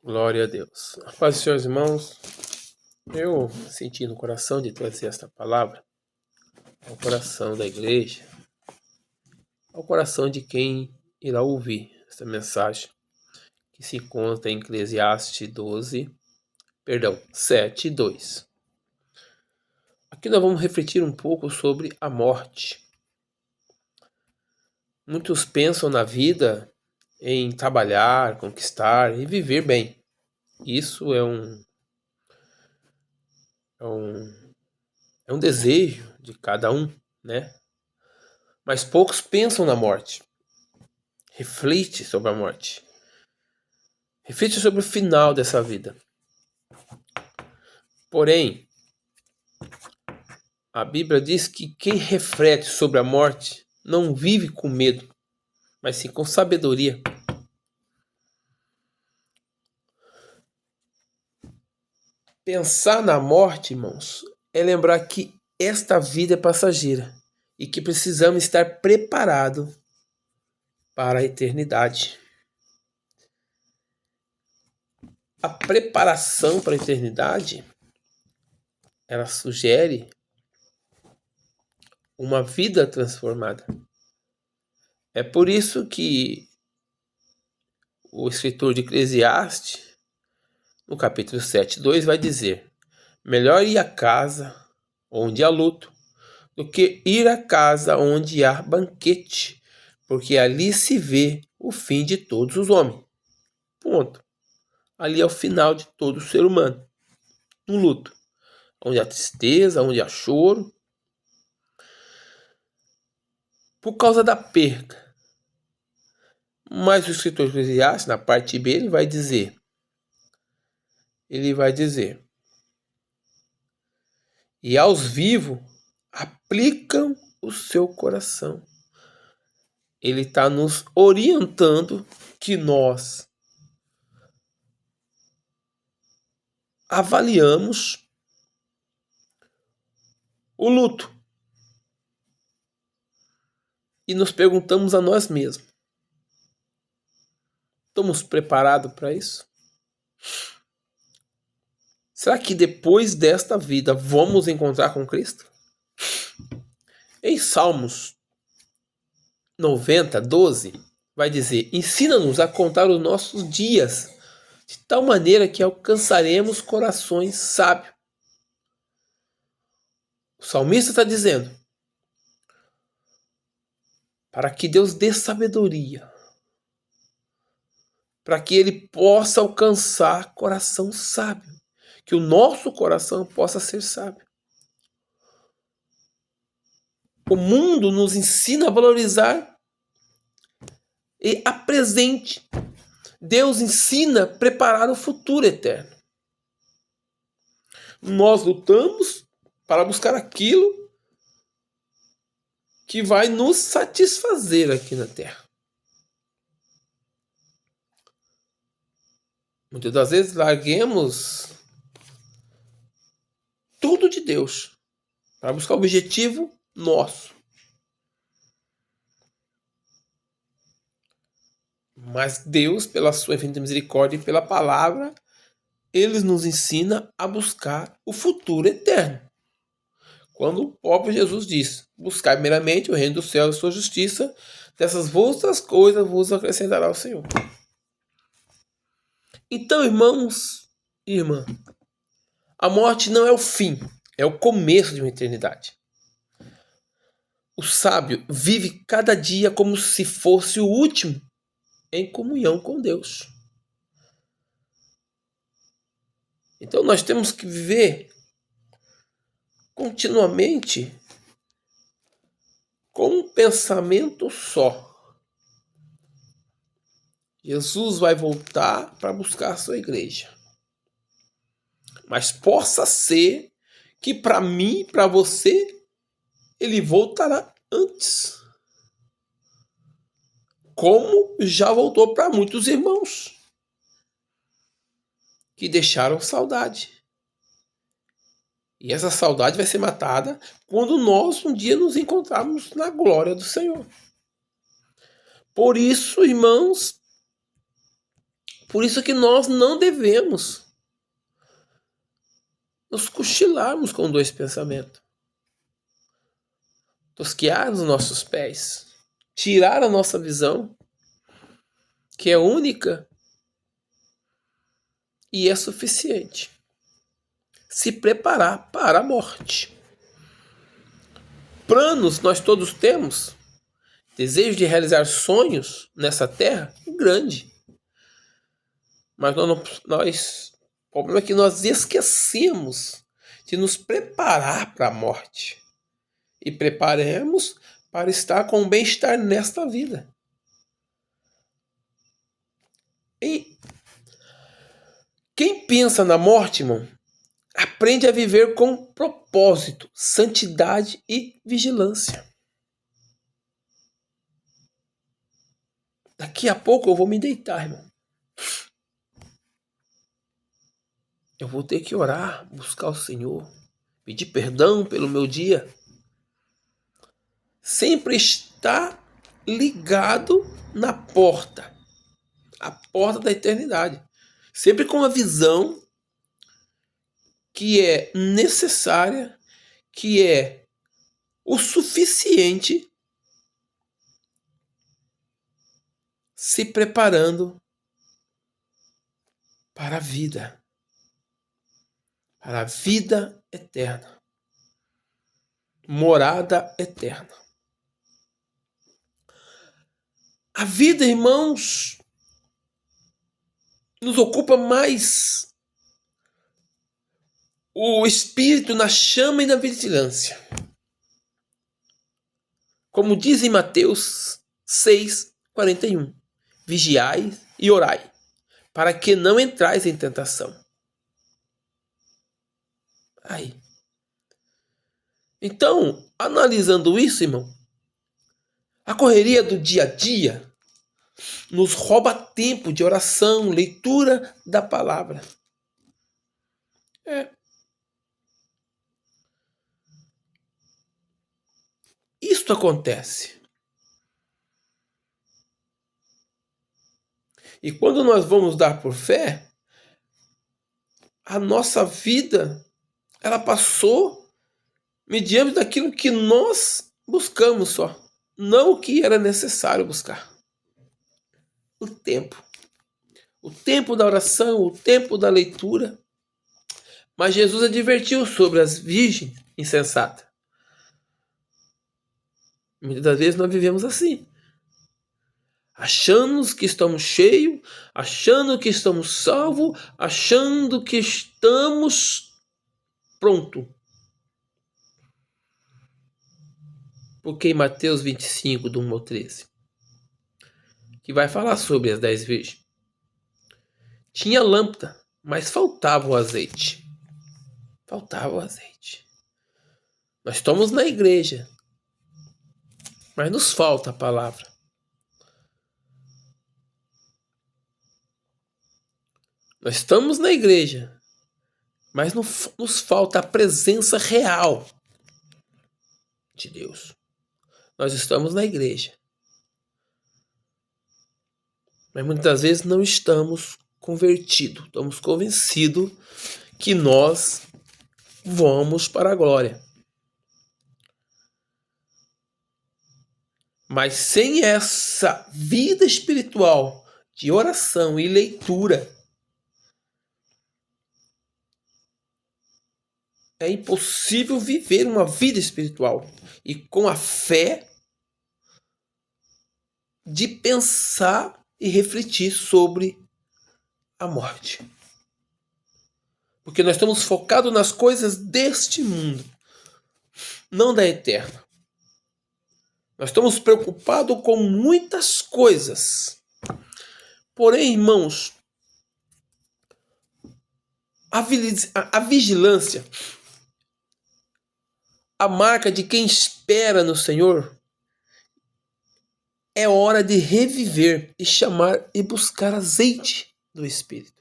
Glória a Deus. A paz dos senhores irmãos, eu senti no coração de trazer esta palavra ao coração da igreja, ao coração de quem irá ouvir esta mensagem, que se encontra em Eclesiastes 7:2. Aqui nós vamos refletir um pouco sobre a morte. Muitos pensam na vida em trabalhar, conquistar e viver bem. Isso é um desejo de cada um, né? Mas poucos pensam na morte. Reflete sobre a morte. Reflete sobre o final dessa vida. Porém, a Bíblia diz que quem reflete sobre a morte não vive com medo, mas sim com sabedoria. Pensar na morte, irmãos, é lembrar que esta vida é passageira e que precisamos estar preparados para a eternidade. A preparação para a eternidade, ela sugere uma vida transformada. É por isso que o escritor de Eclesiastes, no capítulo 7:2, vai dizer: melhor ir à casa onde há luto do que ir à casa onde há banquete, porque ali se vê o fim de todos os homens. Ponto. Ali é o final de todo ser humano, no luto, onde há tristeza, onde há choro, por causa da perda. Mas o escritor de Eclesiastes, na parte B, ele vai dizer: e aos vivos aplicam o seu coração. Ele está nos orientando que nós avaliamos o luto e nos perguntamos a nós mesmos: estamos preparados para isso? Será que depois desta vida vamos encontrar com Cristo? Em Salmos 90:12 vai dizer: ensina-nos a contar os nossos dias de tal maneira que alcançaremos corações sábios. O salmista está dizendo para que Deus dê sabedoria, para que ele possa alcançar coração sábio, que o nosso coração possa ser sábio. O mundo nos ensina a valorizar e a presente. Deus ensina a preparar o futuro eterno. Nós lutamos para buscar aquilo que vai nos satisfazer aqui na Terra. Muitas das vezes larguemos tudo de Deus para buscar o objetivo nosso. Mas Deus, pela sua infinita misericórdia e pela palavra, Ele nos ensina a buscar o futuro eterno. Quando o próprio Jesus diz: buscar primeiramente o reino do céu e a sua justiça, dessas outras coisas vos acrescentará o Senhor. Então, irmãos e irmã, a morte não é o fim, é o começo de uma eternidade. O sábio vive cada dia como se fosse o último, em comunhão com Deus. Então nós temos que viver continuamente com um pensamento só. Jesus vai voltar para buscar a sua igreja. Mas possa ser que para mim e para você, ele voltará antes. Como já voltou para muitos irmãos que deixaram saudade. E essa saudade vai ser matada quando nós um dia nos encontrarmos na glória do Senhor. Por isso, irmãos, Por isso que nós não devemos nos cochilarmos com dois pensamentos. Tosquear os nossos pés. Tirar a nossa visão, que é única e é suficiente. Se preparar para a morte. Planos nós todos temos. Desejo de realizar sonhos nessa terra, grande. Mas o problema é que nós esquecemos de nos preparar para a morte. E preparemos para estar com o bem-estar nesta vida. E quem pensa na morte, irmão, aprende a viver com propósito, santidade e vigilância. Daqui a pouco eu vou me deitar, irmão. Eu vou ter que orar, buscar o Senhor, pedir perdão pelo meu dia. Sempre está ligado na porta, a porta da eternidade. Sempre com a visão que é necessária, que é o suficiente, se preparando para a vida eterna, morada eterna. A vida, irmãos, nos ocupa mais o espírito na chama e na vigilância. Como diz em Mateus 6:41, vigiai e orai, para que não entrais em tentação. Aí. Então, analisando isso, irmão, a correria do dia a dia nos rouba tempo de oração, leitura da palavra. Isto acontece. E quando nós vamos dar por fé, a nossa vida, ela passou mediante daquilo que nós buscamos só, não o que era necessário buscar. O tempo da oração, o tempo da leitura. Mas Jesus advertiu sobre as virgens insensatas. Muitas das vezes nós vivemos assim, achando que estamos cheios, achando que estamos salvos, achando que estamos prontos. Porque em Mateus 25, do 1 ao 13, que vai falar sobre as 10 virgens, tinha lâmpada, mas faltava o azeite. Faltava o azeite. Nós estamos na igreja, mas nos falta a palavra. Nós estamos na igreja, mas nos falta a presença real de Deus. Nós estamos na igreja, mas muitas vezes não estamos convertidos, estamos convencidos que nós vamos para a glória. Mas sem essa vida espiritual de oração e leitura, é impossível viver uma vida espiritual e com a fé de pensar e refletir sobre a morte. Porque nós estamos focados nas coisas deste mundo, não da eterna. Nós estamos preocupados com muitas coisas. Porém, irmãos, a vigilância, a marca de quem espera no Senhor, é hora de reviver e chamar e buscar azeite do Espírito.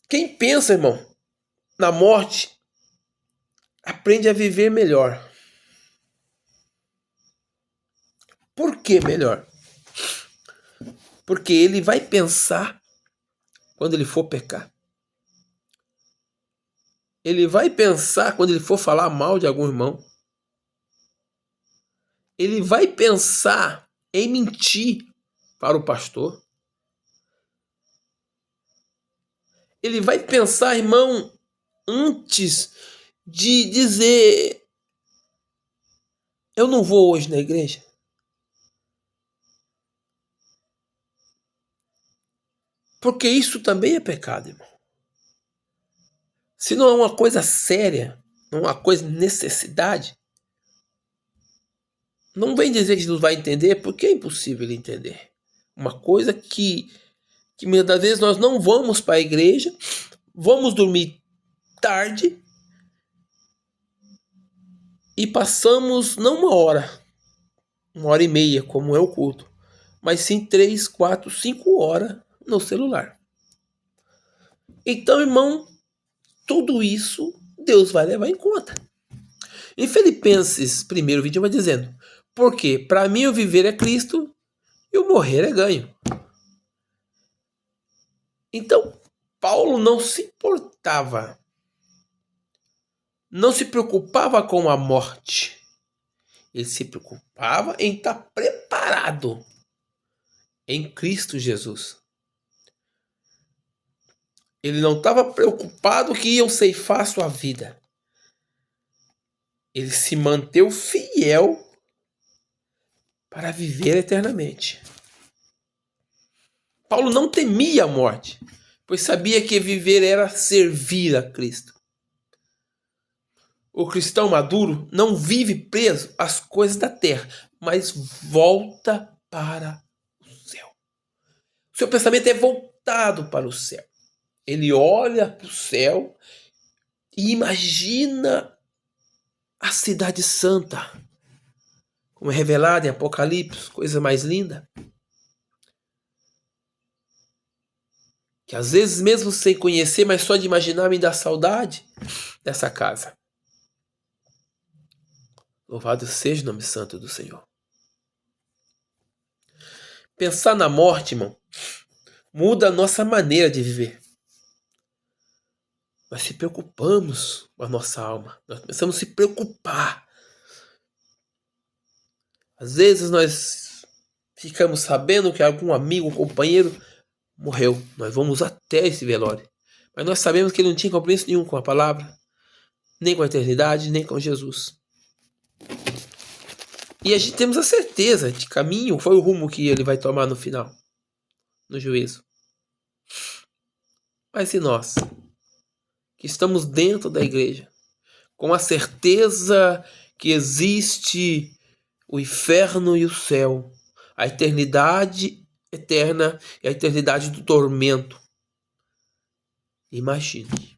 Quem pensa, irmão, na morte, aprende a viver melhor. Por que melhor? Porque ele vai pensar quando ele for pecar. Ele vai pensar quando ele for falar mal de algum irmão. Ele vai pensar em mentir para o pastor. Ele vai pensar, irmão, antes de dizer: eu não vou hoje na igreja. Porque isso também é pecado, irmão. Se não é uma coisa séria, não é uma coisa de necessidade, não vem dizer que Jesus vai entender, porque é impossível ele entender. Uma coisa que muitas das vezes nós não vamos para a igreja, vamos dormir tarde e passamos não uma hora e meia, como é o culto, mas sim 3, 4, 5 horas no celular. Então, irmão, tudo isso Deus vai levar em conta. Em Filipenses 1:21 vai dizendo: porque para mim o viver é Cristo e o morrer é ganho. Então, Paulo não se importava, não se preocupava com a morte. Ele se preocupava em estar preparado em Cristo Jesus. Ele não estava preocupado que iam ceifar sua vida. Ele se manteve fiel para viver eternamente. Paulo não temia a morte, pois sabia que viver era servir a Cristo. O cristão maduro não vive preso às coisas da terra, mas volta para o céu. O seu pensamento é voltado para o céu. Ele olha para o céu e imagina a cidade santa, como é revelado em Apocalipse, coisa mais linda. Que às vezes, mesmo sem conhecer, mas só de imaginar, me dá saudade dessa casa. Louvado seja o nome santo do Senhor. Pensar na morte, irmão, muda a nossa maneira de viver. Nós se preocupamos com a nossa alma. Nós começamos a se preocupar. Às vezes nós ficamos sabendo que algum amigo, companheiro morreu. Nós vamos até esse velório. Mas nós sabemos que ele não tinha compromisso nenhum com a palavra, nem com a eternidade, nem com Jesus. E a gente temos a certeza de caminho foi o rumo que ele vai tomar no final, no juízo. Mas e nós, que estamos dentro da igreja, com a certeza que existe o inferno e o céu, a eternidade eterna e a eternidade do tormento. Imagine.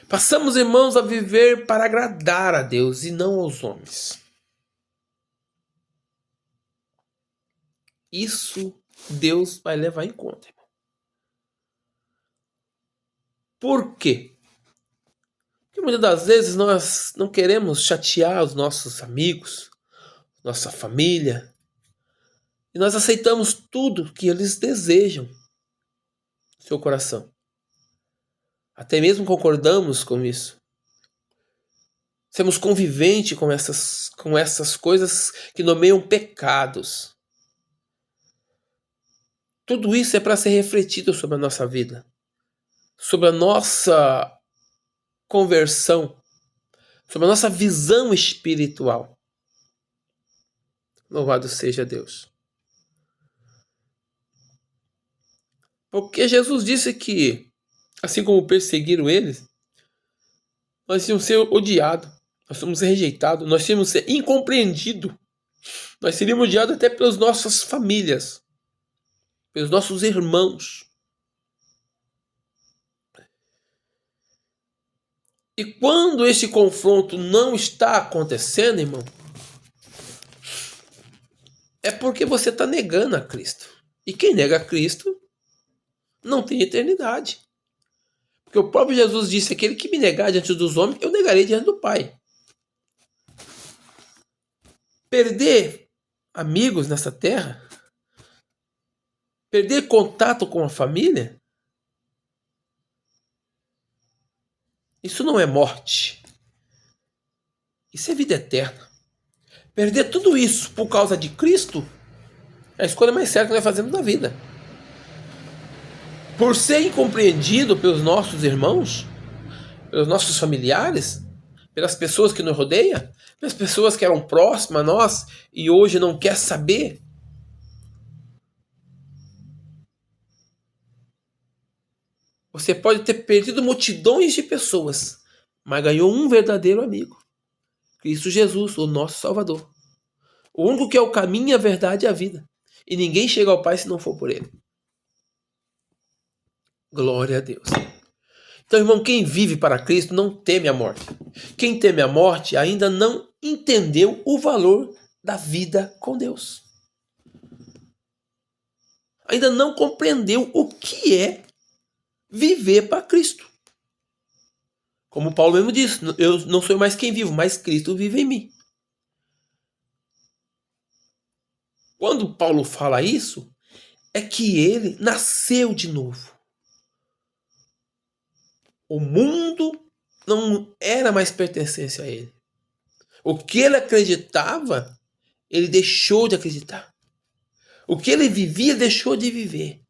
Passamos, irmãos, a viver para agradar a Deus e não aos homens. Isso Deus vai levar em conta, irmão. Por quê? Porque muitas das vezes nós não queremos chatear os nossos amigos, nossa família, e nós aceitamos tudo que eles desejam no seu coração. Até mesmo concordamos com isso. Somos conviventes com essas coisas que nomeiam pecados. Tudo isso é para ser refletido sobre a nossa vida, sobre a nossa conversão, sobre a nossa visão espiritual. Louvado seja Deus. Porque Jesus disse que, assim como perseguiram eles, nós íamos ser odiados, nós somos rejeitados, nós íamos ser incompreendidos, nós seríamos odiados até pelas nossas famílias, pelos nossos irmãos. E quando esse confronto não está acontecendo, irmão, é porque você está negando a Cristo. E quem nega a Cristo não tem eternidade. Porque o próprio Jesus disse: aquele que me negar diante dos homens, eu negarei diante do Pai. Perder amigos nessa terra, perder contato com a família, isso não é morte. Isso é vida eterna. Perder tudo isso por causa de Cristo é a escolha mais certa que nós fazemos na vida. Por ser incompreendido pelos nossos irmãos, pelos nossos familiares, pelas pessoas que nos rodeiam, pelas pessoas que eram próximas a nós e hoje não quer saber. Você pode ter perdido multidões de pessoas, mas ganhou um verdadeiro amigo. Cristo Jesus, o nosso Salvador. O único que é o caminho, a verdade e a vida. E ninguém chega ao Pai se não for por Ele. Glória a Deus. Então, irmão, quem vive para Cristo não teme a morte. Quem teme a morte ainda não entendeu o valor da vida com Deus. Ainda não compreendeu o que é viver para Cristo. Como Paulo mesmo disse, eu não sou mais quem vivo, mas Cristo vive em mim. Quando Paulo fala isso, é que ele nasceu de novo. O mundo não era mais pertencente a ele. O que ele acreditava, ele deixou de acreditar. O que ele vivia, deixou de viver.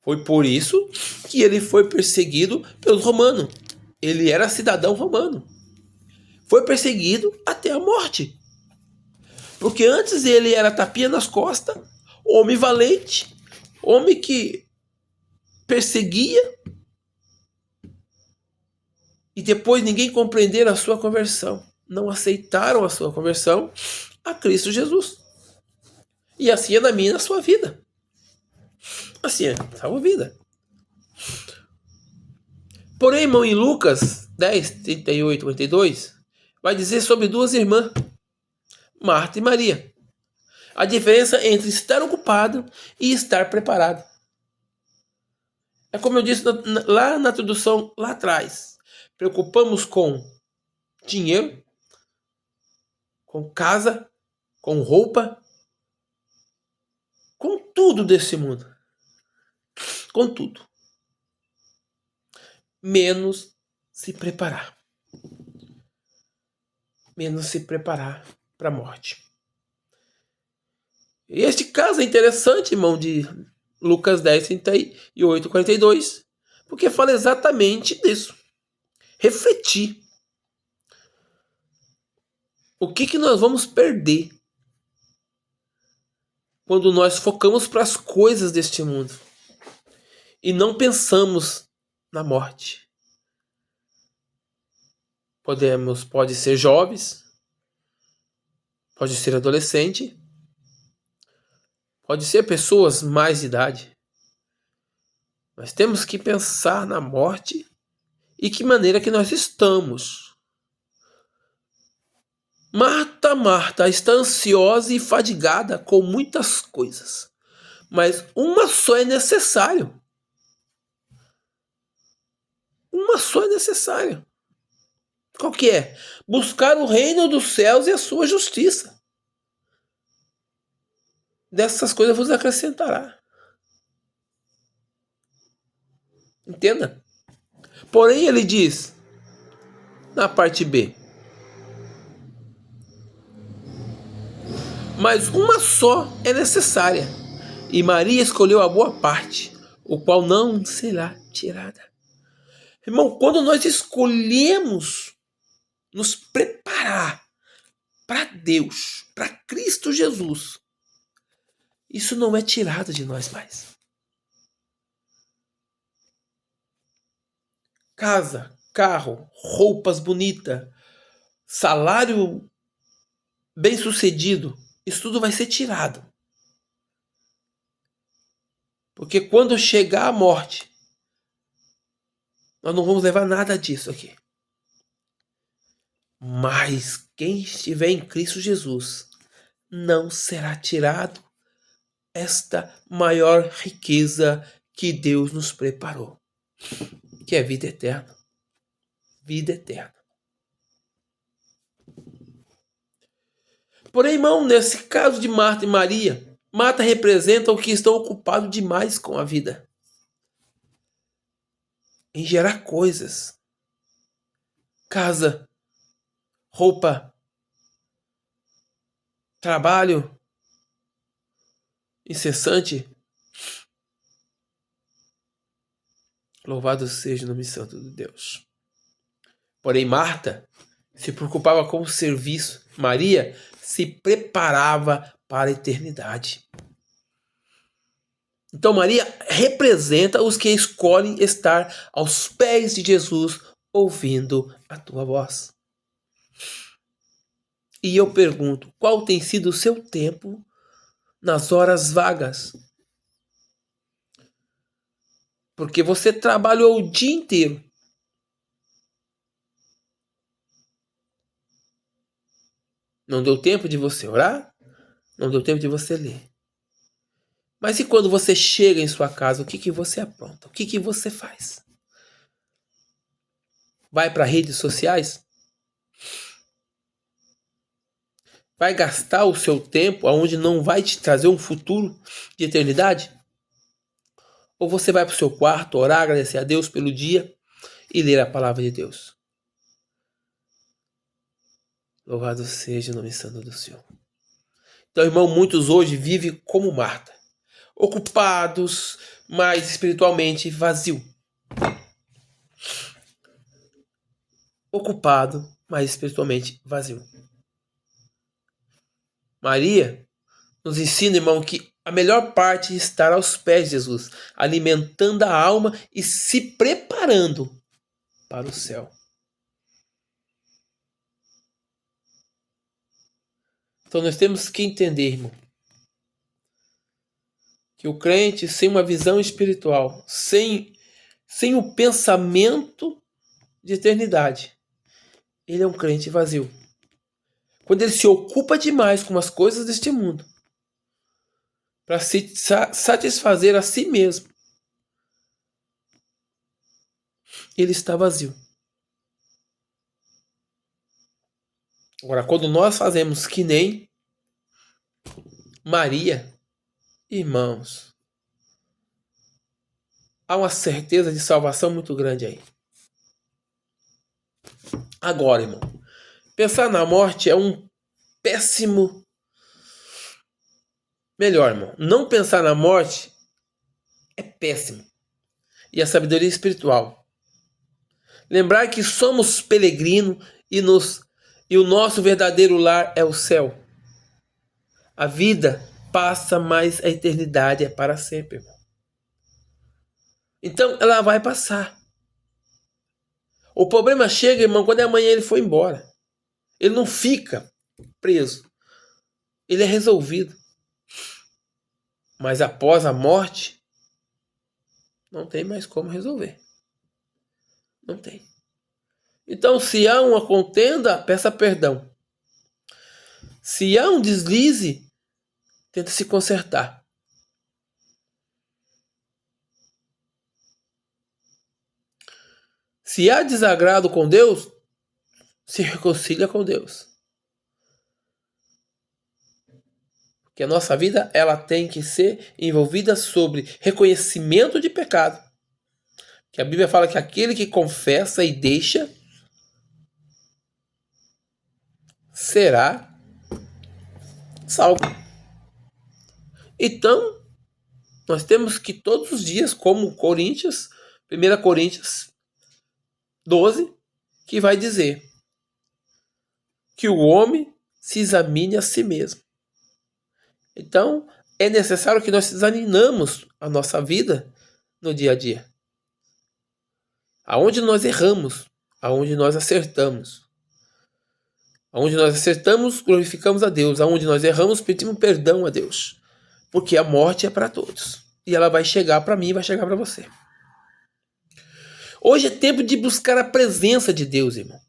Foi por isso que ele foi perseguido pelos romanos. Ele era cidadão romano. Foi perseguido até a morte. Porque antes ele era tapinha nas costas, homem valente, homem que perseguia, e depois ninguém compreendeu a sua conversão. Não aceitaram a sua conversão a Cristo Jesus. E assim é na minha e na sua vida. Assim é na sua vida. Porém, irmão, em Lucas 10, 38, 42, vai dizer sobre duas irmãs, Marta e Maria. A diferença entre estar ocupado e estar preparado. É como eu disse lá na introdução, lá atrás. Preocupamos com dinheiro, com casa, com roupa, com tudo desse mundo. Com tudo. Menos se preparar. Menos se preparar para a morte. E este caso é interessante, irmão, de Lucas 10, 38, 42, porque fala exatamente disso. Refletir. O que nós vamos perder quando nós focamos para as coisas deste mundo e não pensamos na morte? Pode ser jovens, pode ser adolescente, pode ser pessoas mais de idade. Nós temos que pensar na morte e que maneira que nós estamos. Marta está ansiosa e fadigada com muitas coisas, mas uma só é necessário. Uma só é necessária. Qual que é? Buscar o reino dos céus e a sua justiça. Dessas coisas vos acrescentará. Entenda? Porém, ele diz, na parte B, mas uma só é necessária, e Maria escolheu a boa parte, o qual não será tirada. Irmão, quando nós escolhemos nos preparar para Deus, para Cristo Jesus, isso não é tirado de nós mais. Casa, carro, roupas bonitas, salário bem sucedido, isso tudo vai ser tirado. Porque quando chegar a morte, nós não vamos levar nada disso aqui. Mas quem estiver em Cristo Jesus não será tirado esta maior riqueza que Deus nos preparou, que é vida eterna. Vida eterna. Porém, irmão, nesse caso de Marta e Maria, Marta representa o que estão ocupados demais com a vida, em gerar coisas, casa, roupa, trabalho incessante. Louvado seja o nome santo de Deus. Porém, Marta se preocupava com o serviço. Maria se preparava para a eternidade. Então, Maria representa os que escolhem estar aos pés de Jesus, ouvindo a tua voz. E eu pergunto, qual tem sido o seu tempo nas horas vagas? Porque você trabalhou o dia inteiro. Não deu tempo de você orar? Não deu tempo de você ler. Mas e quando você chega em sua casa, o que você apronta? O que você faz? Vai para redes sociais? Vai gastar o seu tempo aonde não vai te trazer um futuro de eternidade? Ou você vai para o seu quarto orar, agradecer a Deus pelo dia e ler a palavra de Deus? Louvado seja o nome santo do Senhor. Então, irmão, muitos hoje vivem como Marta, ocupados, mas espiritualmente vazio. Ocupado, mas espiritualmente vazio. Maria nos ensina, irmão, que a melhor parte é estar aos pés de Jesus, alimentando a alma e se preparando para o céu. Então nós temos que entender, irmão, que o crente sem uma visão espiritual, sem o pensamento de eternidade, ele é um crente vazio. Quando ele se ocupa demais com as coisas deste mundo, para se satisfazer a si mesmo, ele está vazio. Agora, quando nós fazemos que nem Maria, irmãos, há uma certeza de salvação muito grande aí. Agora, irmão, pensar na morte é um péssimo... Melhor, irmão, não pensar na morte é péssimo. E a sabedoria espiritual. Lembrar que somos peregrinos e o nosso verdadeiro lar é o céu. A vida passa, mas a eternidade é para sempre, irmão. Então ela vai passar. O problema chega, irmão, quando amanhã ele foi embora. Ele não fica preso. Ele é resolvido. Mas após a morte, não tem mais como resolver. Não tem. Então, se há uma contenda, peça perdão. Se há um deslize, tenta se consertar. Se há desagrado com Deus, se reconcilia com Deus. Porque a nossa vida, ela tem que ser envolvida sobre reconhecimento de pecado. Que a Bíblia fala que aquele que confessa e deixa será salvo. Então, nós temos que todos os dias, como Coríntios, 1 Coríntios 12, que vai dizer que o homem se examine a si mesmo. Então, é necessário que nós examinemos a nossa vida no dia a dia. Aonde nós erramos, aonde nós acertamos. Aonde nós acertamos, glorificamos a Deus. Aonde nós erramos, pedimos perdão a Deus. Porque a morte é para todos. E ela vai chegar para mim e vai chegar para você. Hoje é tempo de buscar a presença de Deus, irmão.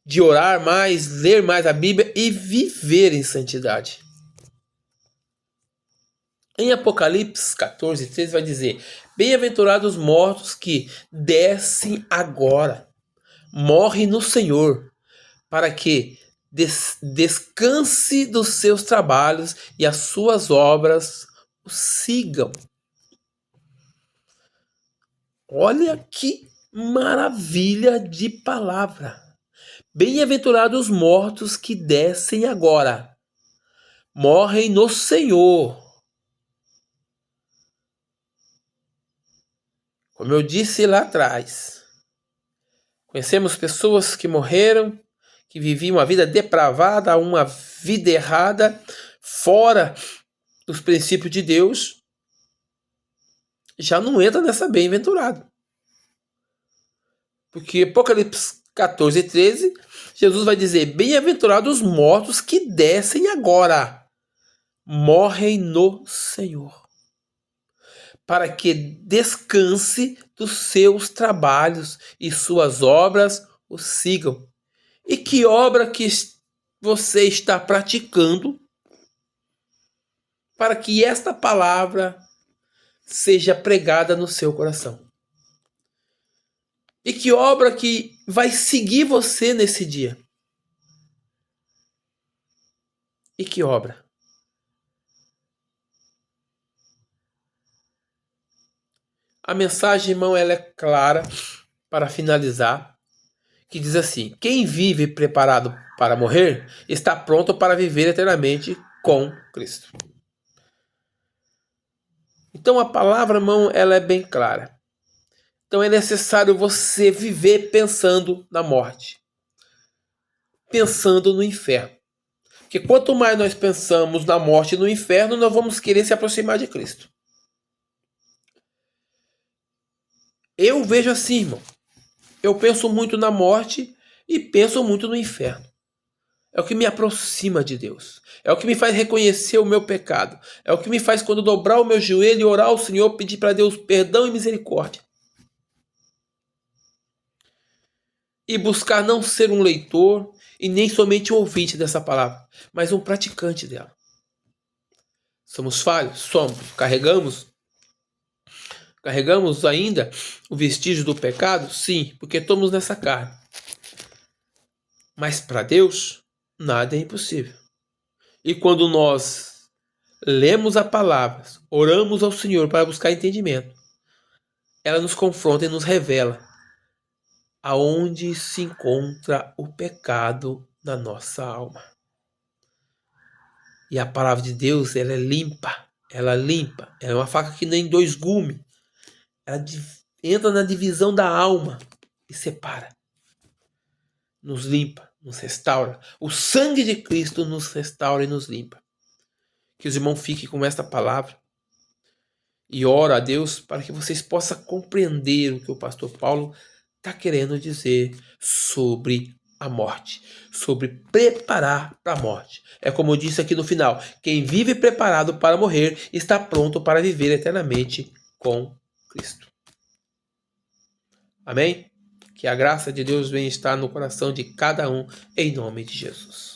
De orar mais, ler mais a Bíblia e viver em santidade. Em Apocalipse 14:3 vai dizer: bem-aventurados os mortos que descem agora, morrem no Senhor, para que descanse dos seus trabalhos e as suas obras o sigam. Olha que maravilha de palavra. Bem-aventurados os mortos que descem agora, morrem no Senhor. Como eu disse lá atrás, conhecemos pessoas que morreram, que viviam uma vida depravada, uma vida errada, fora dos princípios de Deus, já não entra nessa bem-aventurado. Porque Apocalipse 14:13, Jesus vai dizer: bem-aventurados os mortos que descem agora, morrem no Senhor, para que descanse dos seus trabalhos e suas obras o sigam. E que obra que você está praticando para que esta palavra seja pregada no seu coração? E que obra que vai seguir você nesse dia? E que obra? A mensagem, irmão, ela é clara para finalizar, que diz assim: quem vive preparado para morrer está pronto para viver eternamente com Cristo. Então a palavra, irmão, ela é bem clara. Então é necessário você viver pensando na morte, pensando no inferno. Porque quanto mais nós pensamos na morte e no inferno, nós vamos querer se aproximar de Cristo. Eu vejo assim, irmão. Eu penso muito na morte e penso muito no inferno. É o que me aproxima de Deus. É o que me faz reconhecer o meu pecado. É o que me faz, quando dobrar o meu joelho e orar ao Senhor, pedir para Deus perdão e misericórdia. E buscar não ser um leitor e nem somente um ouvinte dessa palavra, mas um praticante dela. Somos falhos? Somos. Carregamos ainda o vestígio do pecado? Sim, porque estamos nessa carne. Mas para Deus, nada é impossível. E quando nós lemos a palavra, oramos ao Senhor para buscar entendimento, ela nos confronta e nos revela aonde se encontra o pecado na nossa alma. E a palavra de Deus, ela é limpa. Ela é uma faca que nem dois gumes. Ela entra na divisão da alma e separa. Nos limpa, nos restaura. O sangue de Cristo nos restaura e nos limpa. Que os irmãos fiquem com esta palavra. E oro a Deus para que vocês possam compreender o que o pastor Paulo está querendo dizer sobre a morte, sobre preparar para a morte. É como eu disse aqui no final: quem vive preparado para morrer está pronto para viver eternamente com Cristo. Amém? Que a graça de Deus venha estar no coração de cada um, em nome de Jesus.